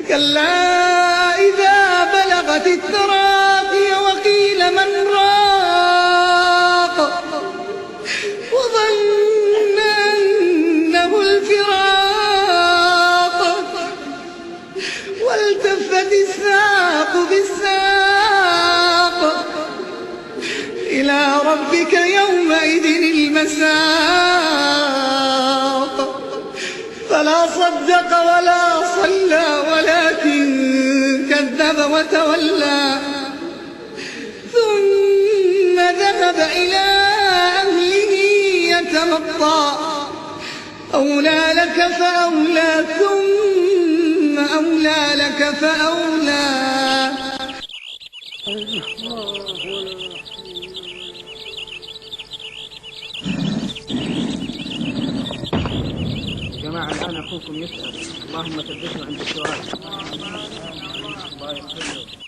كلا إذا بلغت التراقي وقيل من راق وظن أنه الفراق والتفت الساق بالساق إلى ربك يومئذ المساق فلا صدق ولا صلى ولكن كذب وتولى ثم ذهب إلى أهله يتمطى أولى لك فأولى ثم أولى لك فأولى. جماعة الآن أخوكم يسأل، اللهم ثبته عند السؤال. الله يغفر له.